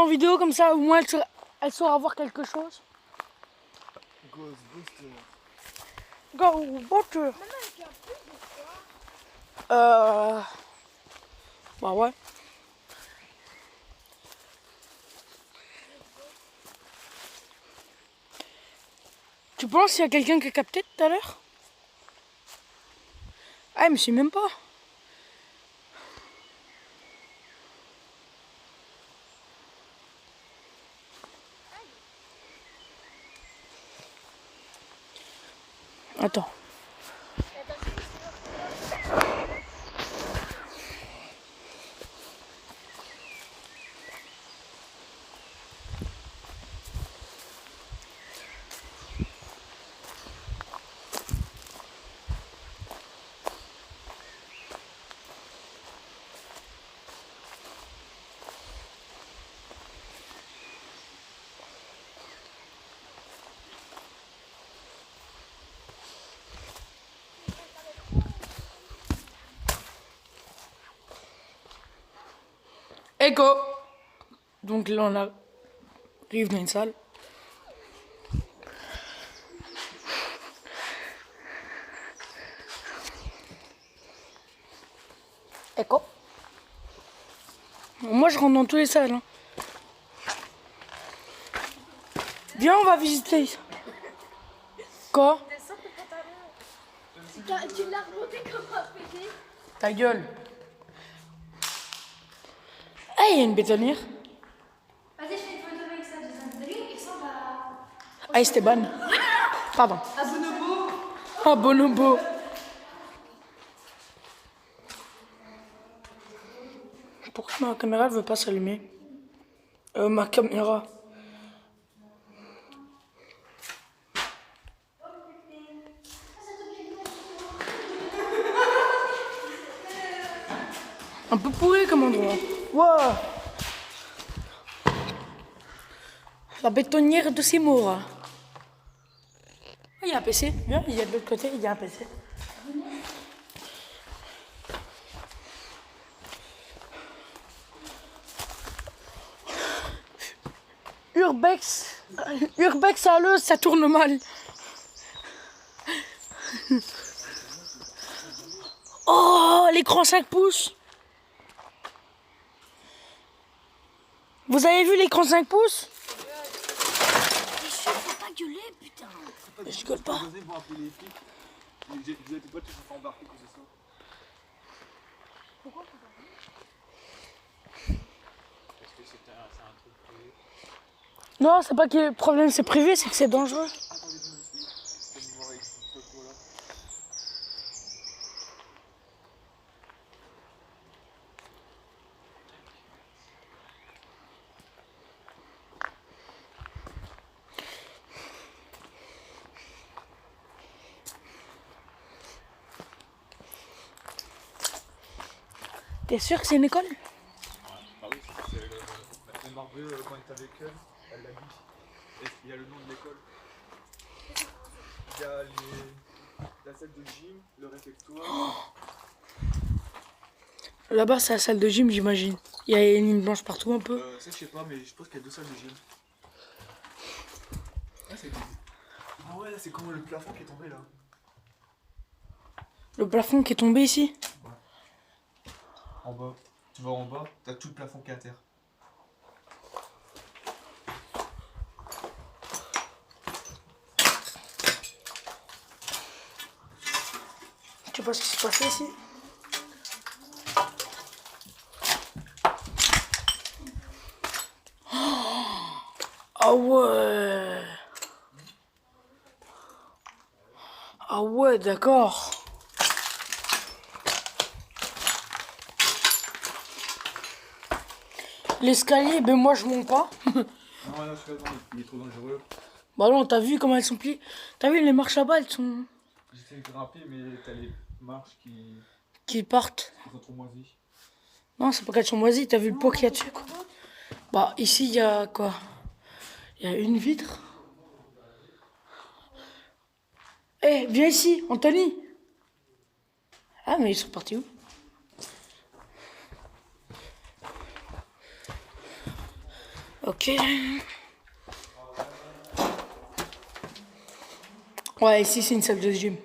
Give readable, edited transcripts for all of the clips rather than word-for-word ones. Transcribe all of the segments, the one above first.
en vidéo comme ça, au moins elle saura voir quelque chose. Ghostbusters. Ghostbusters. Maintenant, avec un peu de quoi? Bah ouais. Tu penses qu'il y a quelqu'un qui a capté tout à l'heure? Ah, mais je sais même pas. Attends. Echo. Donc là on arrive dans une salle. Echo. Moi je rentre dans tous les salles. Hein. Viens, on va visiter. Quoi? Descends tes pantalons. Tu l'as remonté comme un PD. Ta gueule. Ah, il y a une bétonnière. Vas-y, je fais une photo avec ça. Il ressemble à... Ah, Esteban. Pardon. À Bonobo. Ah, Bonobo. Pourquoi ma caméra ne veut pas s'allumer? Ma caméra. Un peu pourri comme endroit. Wow. La bétonnière de Simora. Il y a un PC. Viens, il y a de l'autre côté, il y a un PC. Urbex à l'eau, ça tourne mal. Oh, l'écran 5 pouces. Vous avez vu l'écran 5 pouces? Faut pas gueuler, putain. Je gueule pas. Vous appeler les flics. Vous êtes pas tous fait embarquer que c'est ça. Pourquoi? Parce que c'est un truc privé. Non, c'est pas que le problème c'est privé, c'est que c'est dangereux. T'es sûr que c'est une école? Ah oui, c'est Marvel, quand elle est avec elle, elle l'a dit. Et il y a le nom de l'école. Il y a la salle de gym, le réfectoire. Là-bas, c'est la salle de gym, j'imagine. Il y a une ligne blanche partout un peu. Ça, je sais pas, mais je pense qu'il y a deux salles de gym. Ah ouais, là, c'est comme le plafond qui est tombé là. Le plafond qui est tombé ici. En bas. Tu vas en bas, t'as tout le plafond qui est à terre. Tu sais pas ce qui s'est passé ici? Ah ouais. Ah ouais, d'accord. L'escalier, ben moi je monte pas. Non, là, je suis là, il est trop dangereux. Bah non, t'as vu comment elles sont pliées? T'as vu les marches là-bas, elles sont... J'essaie de grimper, mais t'as les marches qui partent. sont trop moisies. Non, c'est pas qu'elles sont moisies, t'as vu le poids qu'il y a dessus, quoi. Bah ici, il y a quoi? Il y a une vitre. Eh, viens ici, Anthony. Ah, mais ils sont partis où? Ok. Ouais, ici c'est une salle de gym.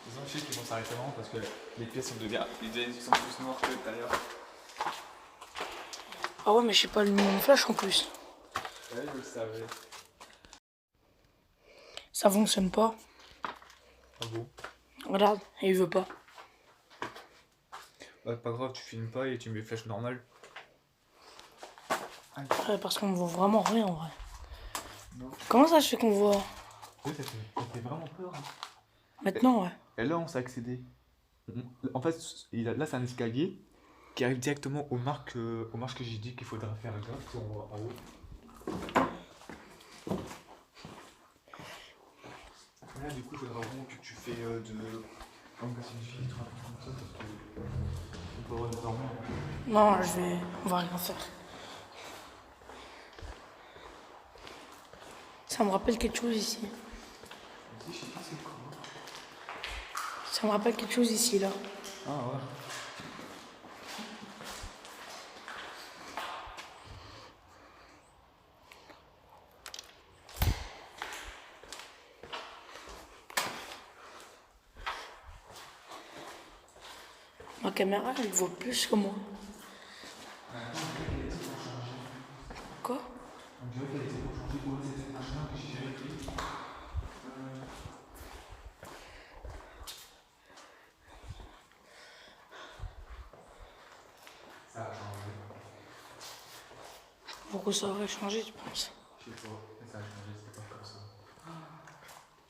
Les gens, je sais qu'ils vont s'arrêter vraiment parce que les pièces sont sont plus noires que l'intérieur. Ah ouais, mais je sais pas mon flash en plus. Ouais, je le savais. Ça fonctionne pas. Ah bon? Regarde, il veut pas. Bah, pas grave, tu filmes pas et tu mets flash normale. Ouais, parce qu'on voit vraiment rien en vrai. Non. Comment ça se fait qu'on voit Oui, ça fait vraiment peur. Hein. maintenant, ouais. Et là, on s'est accédé. En fait, là, c'est un escalier qui arrive directement aux marques que j'ai dit qu'il faudra faire gaffe si on voit en haut. Là, du coup, il faudra vraiment que tu fais comme que c'est une filtre, comme ça, parce que on peut avoir des hormones. Non, on va rien faire. Ça me rappelle quelque chose ici. Je sais pas c'est quoi. Ça me rappelle quelque chose ici, là. Ah ouais. Ma caméra, elle voit plus que moi. Quoi? On dirait qu'elle était pour changer pour c'est un chemin que j'ai jamais pris. Ça a changé. Pourquoi ça aurait changé, tu penses? Je sais pas, mais ça a changé, c'était pas comme ça.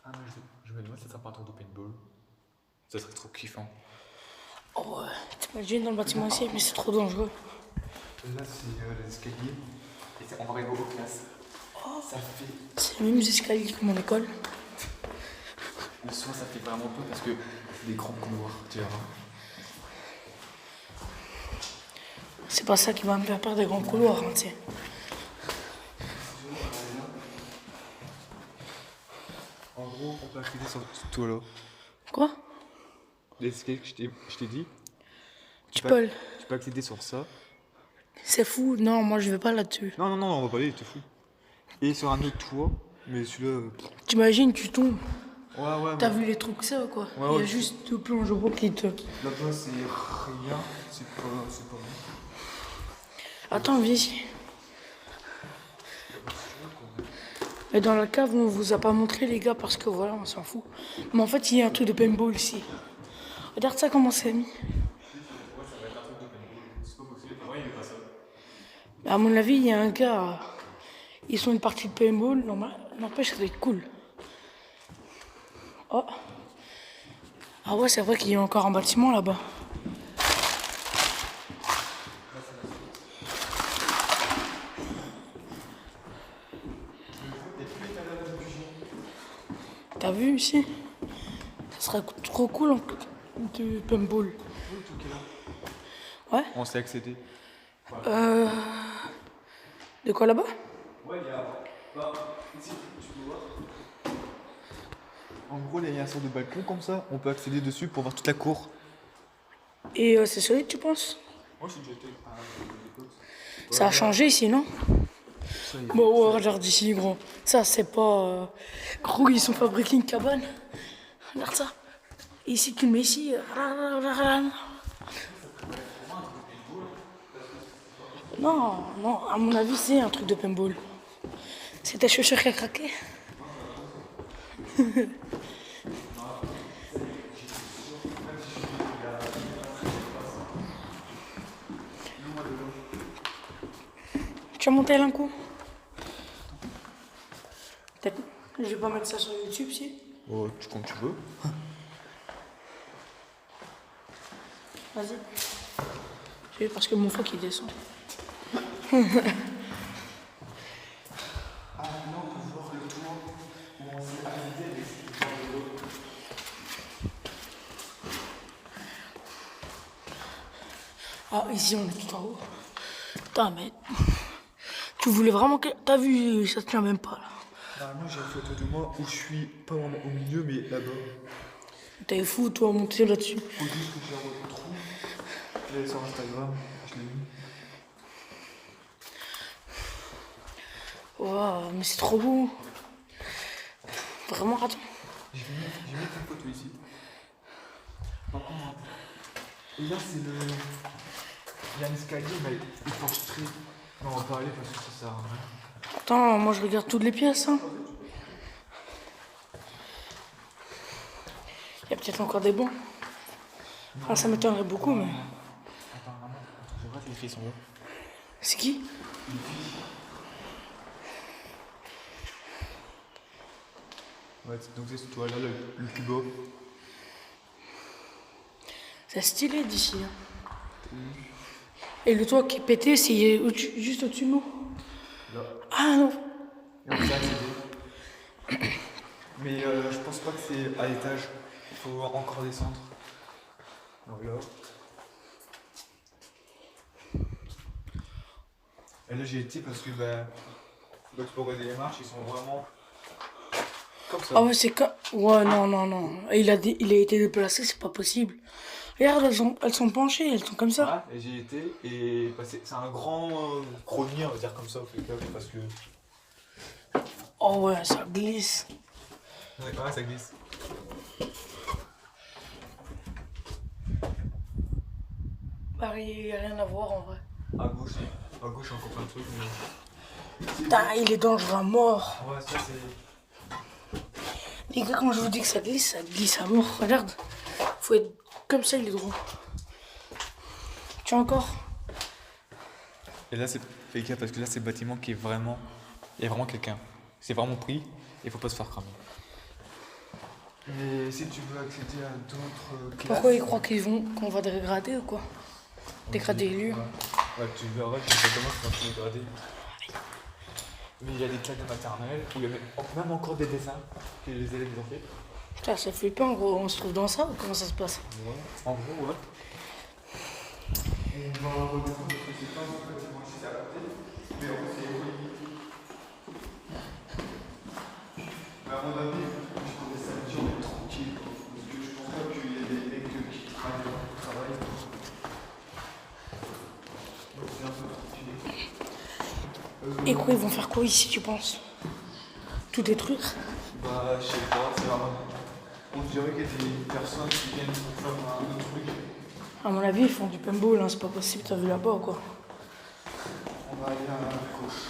Ah non, je me demande si ça sera pas un tour de paintball. Ça serait trop kiffant. Oh ouais, t'imagines dans le bâtiment ici, mais c'est trop dangereux. Là, c'est les escaliers. Et on va arriver aux classes. Oh. Ça fait. C'est les mêmes escaliers que mon école. En soi, ça fait vraiment peur parce que c'est des grands couloirs, tu verras. C'est pas ça qui va me faire peur des grands couloirs, hein, tu sais. En gros, on peut accéder sur tout là. Quoi? Les escaliers que je t'ai dit. Tu peux. Tu peux accéder sur ça. C'est fou. Non, moi je vais pas là-dessus. Non, on va pas aller, t'es fou. Et sur un autre toit, mais celui-là. T'imagines, tu tombes. Ouais. T'as vu les trucs ça ou quoi? Ouais, Il y a ouais. juste deux plongeons qui te. Là-bas, c'est rien. C'est pas bon. Attends, viens ici. Mais dans la cave, on vous a pas montré, les gars, parce que voilà, on s'en fout. Mais en fait, il y a un truc de paintball ici. Regarde ça, comment c'est mis. Mais à mon avis, il y a un gars. Ils sont une partie de paintball. N'empêche, ça doit être cool. Oh. Ah ouais, c'est vrai qu'il y a encore un bâtiment là-bas. T'as vu ici? Ça serait trop cool de paintball. Ouais? On s'est accédé. De quoi là-bas? Ouais, il y a. Bah, ici, tu peux voir. En gros, il y a un sort de balcon comme ça. On peut accéder dessus pour voir toute la cour. Et c'est solide, tu penses? Moi, j'ai déjà été. Ça a changé ici, non? Ça, Bon, ouais, regarde ici, gros. Ça, c'est pas. Gros, ils sont fabriqués une cabane. Regarde ça. Et ici, tu le mets ici. Non, à mon avis, c'est un truc de paintball. C'est ta chaussure qui a craqué. Tu as monté un coup? Peut-être. Je vais pas mettre ça sur YouTube, si. Oh, comme tu veux. Vas-y. C'est parce que mon frère qui descend. Ah, ici on est tout en haut. Putain, mais. Tu voulais vraiment que... T'as vu, ça tient même pas là. Normalement, j'ai une photo de moi où je suis pas vraiment au milieu, mais là-bas. T'es fou, toi, à monter là-dessus. Faut juste que je la retrouve. Je l'ai sur Instagram, je l'ai mis. Waouh, mais c'est trop beau. Vraiment, attends. Je vais mettre une photo ici. Par contre, et là, c'est le. Il y a un escalier, mais il faut que je trie. On va en parler parce que ça sert à rien. Attends, moi je regarde toutes les pièces. Hein. Il y a peut-être encore des bons. Ah, ça m'étonnerait beaucoup, mais. Attends, maman, je vois que les filles sont là. C'est qui? Ouais, donc c'est ce toit là, le plus beau. C'est stylé d'ici. Hein. Et le toit qui est pété, c'est juste au-dessus de nous. Là. Ah non. Et on peut accéder. Mais je pense pas que c'est à l'étage. Il faut encore descendre. Donc là. Et là j'ai été parce que faut explorer des marches, ils sont vraiment comme ça. Ah ouais, c'est comme... Ouais, non, non, non. Il a été déplacé, c'est pas possible. Regarde, elles sont penchées, elles sont comme ça. Ouais, et j'y étais et c'est un grand grenier, on va dire comme ça, au fait, parce que. Oh ouais, ça glisse. Ouais, ça glisse. Bah, il n'y a rien à voir en vrai. À gauche, encore plein de trucs, mais. Putain, il est dangereux à mort. Ouais, ça c'est. Les gars, quand je vous dis que ça glisse à mort. Regarde, faut être comme ça, il est droit. Tiens encore. Et là, c'est fais gaffe parce que là, c'est le bâtiment qui est vraiment. Il y a vraiment quelqu'un. C'est vraiment pris et il faut pas se faire cramer. Et si tu veux accéder à d'autres classes. Pourquoi ils croient qu'on va dégrader ou quoi? Dégrader les lieux. Ouais, tu verras que ça commence à se dégrader. Mais il y a des classes de maternelle où il y a même encore des dessins que les élèves ont fait. Putain, ça fait peur, gros. On se trouve dans ça ou comment ça se passe? Ouais, en gros, ouais. On va regarder parce que c'est pas un bâtiment ici à côté, mais en fait, c'est évolué. Mais à mon avis, je trouvais ça dur d'être tranquille, parce que je pense pas qu'il y ait des mecs qui travaillent dans le travail. Donc c'est un peu tranquille. Et quoi, ils vont faire quoi ici, tu penses? Tout détruire? Bah, je sais pas, c'est vraiment. On dirait qu'il y a des personnes qui viennent pour faire un autre truc. À mon avis, ils font du paintball, hein. C'est pas possible, t'as vu là-bas ou quoi? On va aller à gauche.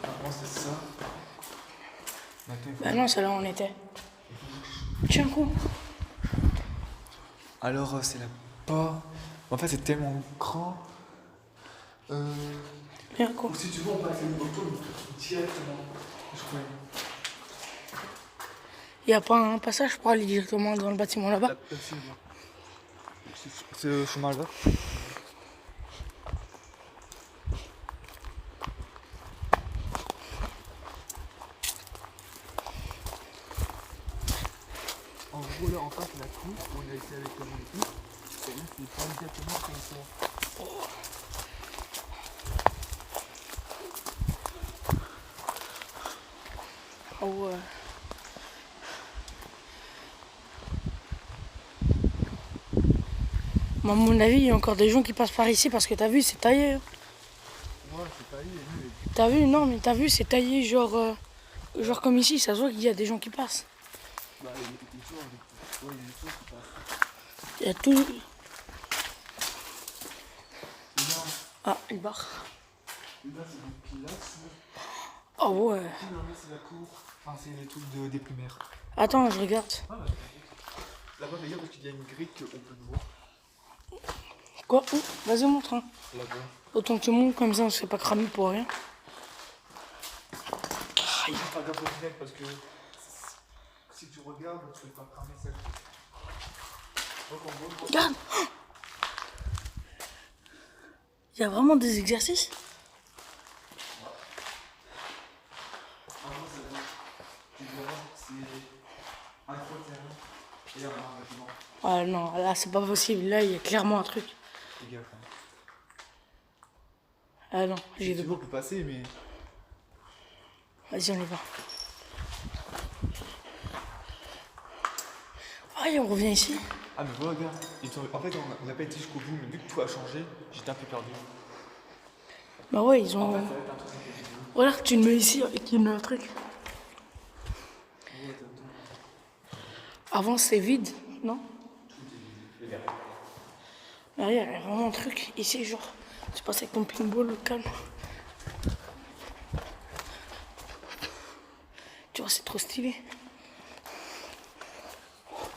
Maintenant, c'est ça. Bah non, c'est là où on était. Tiens, quoi? Alors, c'est là-bas. En fait, c'est tellement grand. Viens, quoi? Si tu veux, on peut aller au retour directement. Je crois. Y a pas un passage pour aller directement dans le bâtiment là-bas? C'est le chemin là. En gros, là, en face, la cour, on a été avec le monde et là, c'est pas exactement comme ça. Oh ouais. Moi, à mon avis, il y a encore des gens qui passent par ici parce que t'as vu, c'est taillé. Hein. Ouais, c'est taillé, lui. T'as vu? Non, mais t'as vu, c'est taillé genre comme ici, ça se voit qu'il y a des gens qui passent. Bah, il y a des choses qui passent. Il y a tout. Et là, Ah, il barre. là c'est des pilastres. Oh ouais. Non, mais c'est la cour. Enfin, c'est les trucs des primaires. Attends, je regarde. Ah, bah, là-bas, regarde, parce qu'il y a une grille qu'on peut le voir. Quoi? Où? Vas-y, montre. Hein. Là-bas. Autant que tu montes, comme ça on se fait pas cramer pour rien. Il faut faire gaffe aux fenêtres parce que si tu regardes, tu ne peux pas cramer celle. Donc en gros, Regarde! Il y a vraiment des exercices? tu verras, c'est un gros terrain et un bâtiment. Ah non, là c'est pas possible. Là il y a clairement un truc. Fais gaffe. Ah non, j'y vais C'est pas. bon, on peut passer, mais. Vas-y, on y va. Ah, et on revient ici. Ah, mais voilà, regarde. En fait, on n'a pas été jusqu'au bout, mais vu que tout a changé, j'étais un peu perdu. Bah ouais, ils ont... En fait, ça va être un truc. Regarde, tu le mets ici avec une truc. Avant, c'est vide, non? Derrière, il y a vraiment un truc. Ici, genre, tu passes avec ton pinball, calme. Tu vois, c'est trop stylé.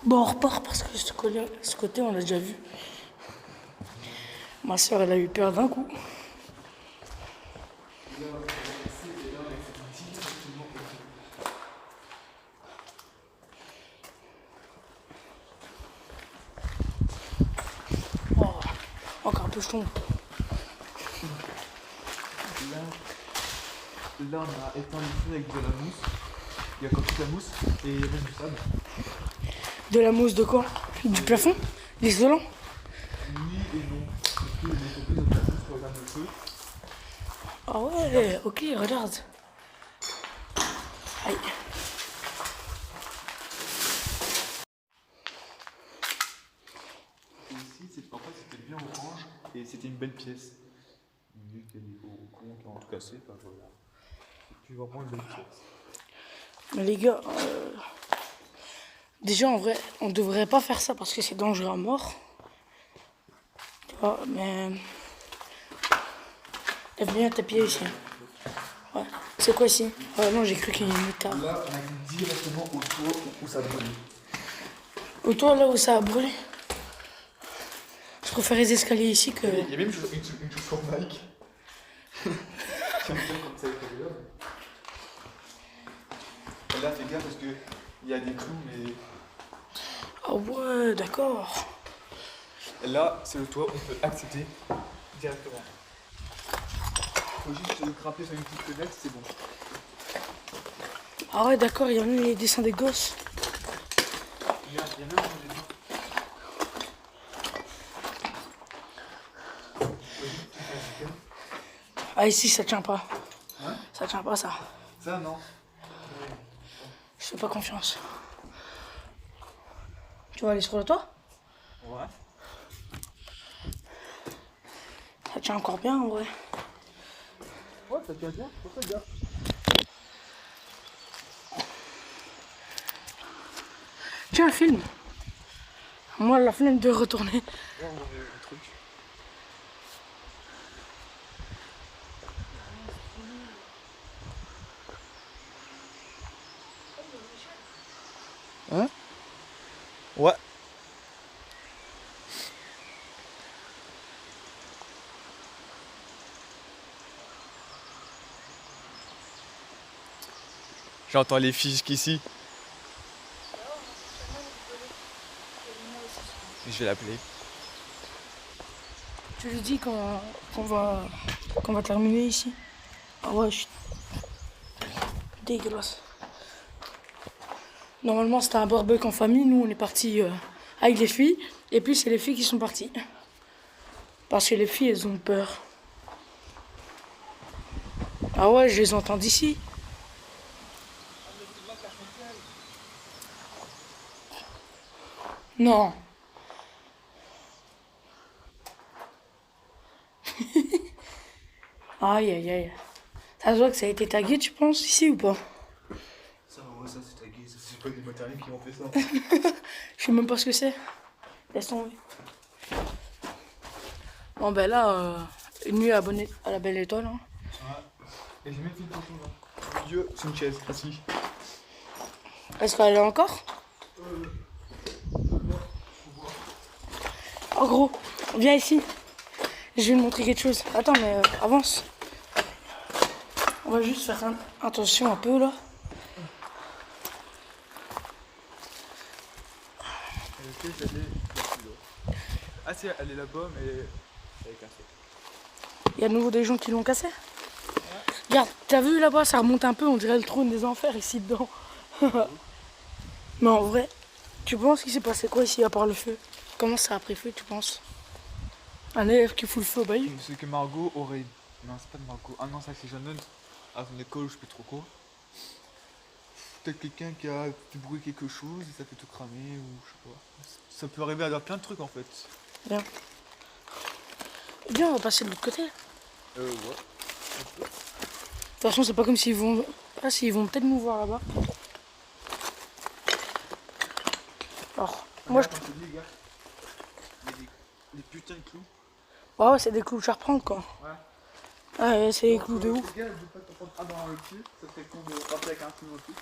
Bon, on repart parce que ce côté, on l'a déjà vu. Ma soeur, elle a eu peur d'un coup. Oh, encore un peu chaud. Là, on a éteint le feu avec de la mousse. Il y a encore toute la mousse et il y a même du sable. De la mousse de quoi? Du plafond? L'isolant? Oui et non. Parce que les copines ont de la mousse pour éteindre le feu. Ah ouais, ok, regarde. Aïe. Et ici, en fait, c'était bien orange et c'était une belle pièce. Vu qu'il y a des gros cons qui ont tout cassé, bah voilà. C'est plus vraiment une belle pièce. Mais les gars, déjà en vrai, on devrait pas faire ça parce que c'est dangereux à mort. Tu vois, mais... Lève bien tes pieds ici. Ouais. C'est quoi ici? Non, j'ai cru qu'il y avait une table. Là, on a été directement au toit où ça brûlait. Au toit, là où ça a brûlé. Je préfère les escaliers ici que... Il y a même une chaussure Nike. Tiens, comme ça avec là. Et là, fais gaffe parce qu'il y a des clous, mais. Ah ouais, d'accord. Là, c'est le toit, on peut accéder directement. Faut juste grimper sur une petite fenêtre, c'est bon. Ah ouais, d'accord, il y a même les dessins des gosses. Il y a même un dessin. Ah ici, ça tient pas. Hein? Ça tient pas, ça. Ça, non. Je fais pas confiance. Tu vas aller sur le toit? Ouais. Ça tient encore bien, en vrai. Ouais, ça tient bien, pour ça, gars. Tiens, un film. Moi, la flemme de retourner. Ouais, on va voir le truc. Hein? Ouais. J'entends les filles jusqu'ici. Je vais l'appeler. Tu lui dis qu'on va terminer ici. Ah ouais, je suis dégueulasse. Normalement, c'était un barbecue en famille. Nous, on est partis avec les filles. Et puis, c'est les filles qui sont parties. Parce que les filles, elles ont peur. Ah ouais, je les entends d'ici. Non. Aïe, aïe, aïe. Ça se voit que ça a été tagué, tu penses, ici ou pas? Ça, ouais, ça c'est tagué, ça c'est pas des matériels qui ont fait ça. Je sais même pas ce que c'est. Laisse tomber. Bon ben là, une nuit abonnée à la belle étoile. Hein. Ouais. Et j'ai même fait une photo là. Au milieu, c'est une chaise, assis. Est-ce qu'elle est encore? Oh gros, viens ici. Je vais te montrer quelque chose. Attends, mais avance. On va juste faire attention un peu là. Elle est là. Ah si, elle est là-bas, mais elle est cassée. Il y a de nouveau des gens qui l'ont cassé. Regarde, t'as vu là-bas, ça remonte un peu, on dirait le trône des enfers ici dedans. Mais en vrai, tu penses qu'il s'est passé quoi ici à part le feu? Comment ça a pris feu, tu penses? Un élève qui fout le feu au bahut? C'est que Margot aurait Non, c'est pas de Marco. Ah non, ça c'est Shannon. À son école, je sais plus trop quoi. Peut-être quelqu'un qui a débrouillé quelque chose et ça fait tout cramer ou je sais pas. Ça peut arriver à plein de trucs en fait. Bien. Bien, on va passer de l'autre côté. Ouais. De toute façon, c'est pas comme s'ils vont. Ah, si, ils vont peut-être nous voir là-bas. Alors, moi je. Comme je te dis, les gars, il y a des putains de clous. Ouais, c'est des clous de charpente quoi. Ouais. Ah, ouais, c'est des clous de ouf. Les gars, je veux pas te prendre un dans le pied, ça serait con de frapper avec un clou au pied.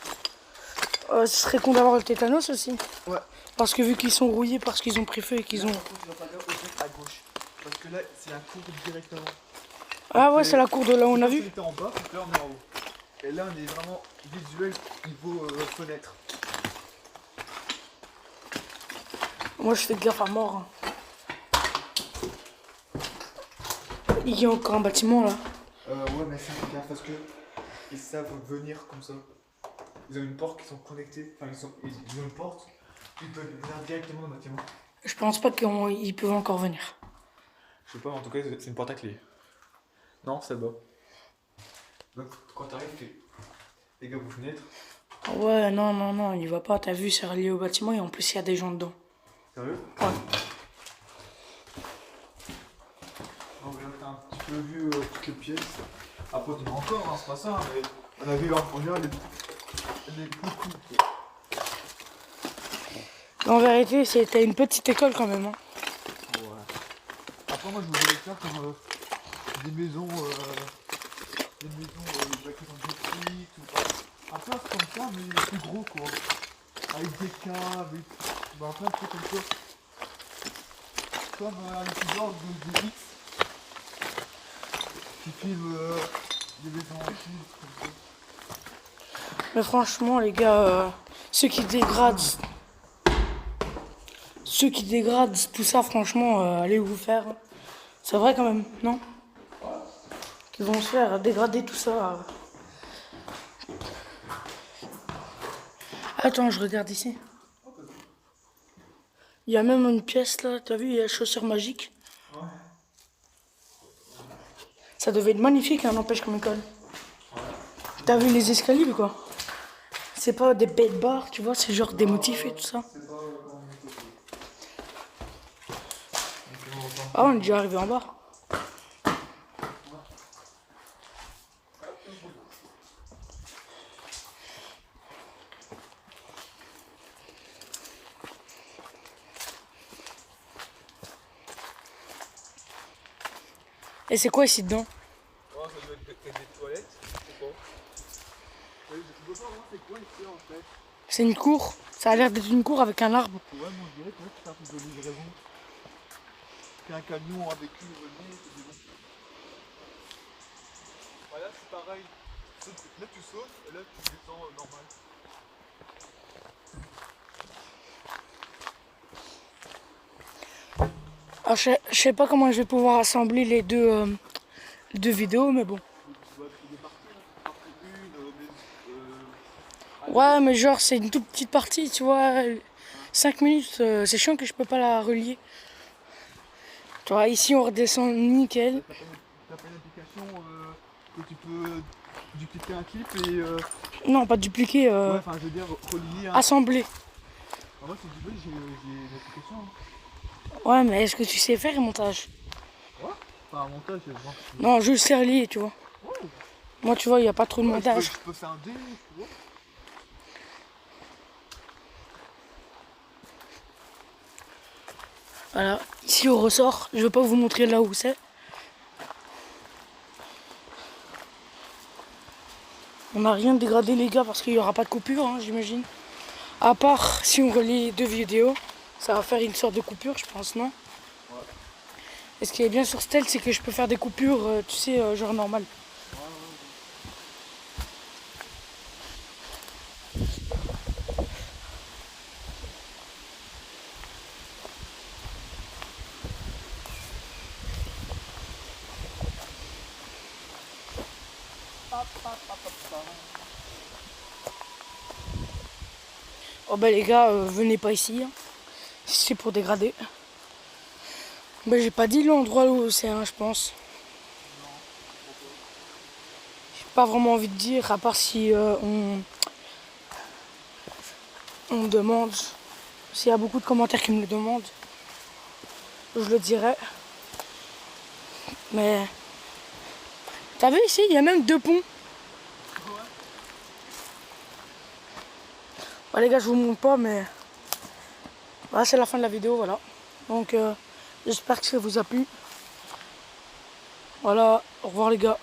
Ce serait con d'avoir le tétanos aussi. Ouais. Parce que vu qu'ils sont rouillés parce qu'ils ont pris feu et qu'ils ont. Par contre, tu vas pas dire au mec à gauche. Parce que là, c'est la cour directement. Ah ouais, c'est la cour de là où on a On vu. était en bas, donc là on est en haut. Et là on est vraiment visuel niveau fenêtre. Moi je fais gaffe à mort. Hein. Il y a encore un bâtiment là. Ouais, mais c'est un gaffe parce que ils savent venir comme ça. Ils ont une porte qui sont connectés. Enfin, ils ont une porte. Ils peuvent venir directement dans le bâtiment. Je pense pas qu'ils peuvent encore venir. Je sais pas, en tout cas, c'est une porte à clé. Non, c'est bas. Donc, quand t'arrives, les gars, vos fenêtres. Ouais, non, il va pas. T'as vu, c'est relié au bâtiment et en plus il y a des gens dedans. Sérieux? Ouais. Donc là, t'as un petit peu vu toutes les pièces. Après, tu en as encore, hein, c'est pas ça, hein, mais on a vu en général les beaucoup. En vérité, c'était une petite école quand même. Hein. Ouais. Après, moi, je voulais faire comme des maisons, avec des petites ou un peu comme ça, mais plus gros quoi. Avec des caves, avec plein de trucs comme ça. Comme un épisode de X qui filme des maisons antiques comme ça. Mais franchement, les gars, ceux qui dégradent tout ça, franchement, allez vous faire. C'est vrai quand même, non? Qu'ils vont se faire dégrader tout ça. Attends, je regarde ici. Il y a même une pièce là, t'as vu, il y a chaussures magiques. Ouais. Ça devait être magnifique, hein, n'empêche comme école. T'as vu les escaliers ou quoi? C'est pas des bêtes barres, tu vois, c'est genre des motifs et tout ça. Ah, on est déjà arrivé en bas. Et c'est quoi ici dedans? Oh, ça doit être des toilettes, je sais pas. Je peux pas voir c'est quoi ici en fait. C'est une cour. Ça a l'air d'être une cour avec un arbre. Ouais, mais on dirait que c'est un truc de livraison. Qu'un camion avec une venait, c'est des bons. Voilà, c'est pareil. Là tu sautes et là tu descends normal. Ah, je sais pas comment je vais pouvoir assembler les deux vidéos, mais bon. Tu vois, il est parti là, une, Ouais, mais genre, c'est une toute petite partie, tu vois. 5 minutes, c'est chiant que je peux pas la relier. Tu vois, ici, on redescend nickel. t'as pas une application que tu peux dupliquer un clip et. Non, pas dupliquer, Ouais, enfin, je veux dire, relier un. assembler. Moi, si tu veux, j'ai une application. Hein. Ouais, mais est-ce que tu sais faire un montage? Ouais. Enfin, un montage, c'est bon. Non, je sais relier, tu vois. Ouais. Moi, tu vois, il n'y a pas trop de montage. Je peux faire un dé, tu vois. Voilà, ici au ressort, je vais pas vous montrer là où c'est. On n'a rien dégradé les gars parce qu'il n'y aura pas de coupure, hein, j'imagine. À part si on relie les deux vidéos, ça va faire une sorte de coupure, je pense, non? Ouais. Et ce qui est bien sur Stealth, c'est que je peux faire des coupures, tu sais, genre normal. Oh bah les gars, venez pas ici, hein. C'est pour dégrader. Bah j'ai pas dit l'endroit où c'est, hein, je pense. pas vraiment envie de dire, à part si on me demande. S'il y a beaucoup de commentaires qui me le demandent, je le dirai. Mais t'as vu ici, il y a même 2 ponts. Bon, les gars, je vous montre pas, mais voilà, c'est la fin de la vidéo, voilà. Donc j'espère que ça vous a plu. Voilà, au revoir les gars.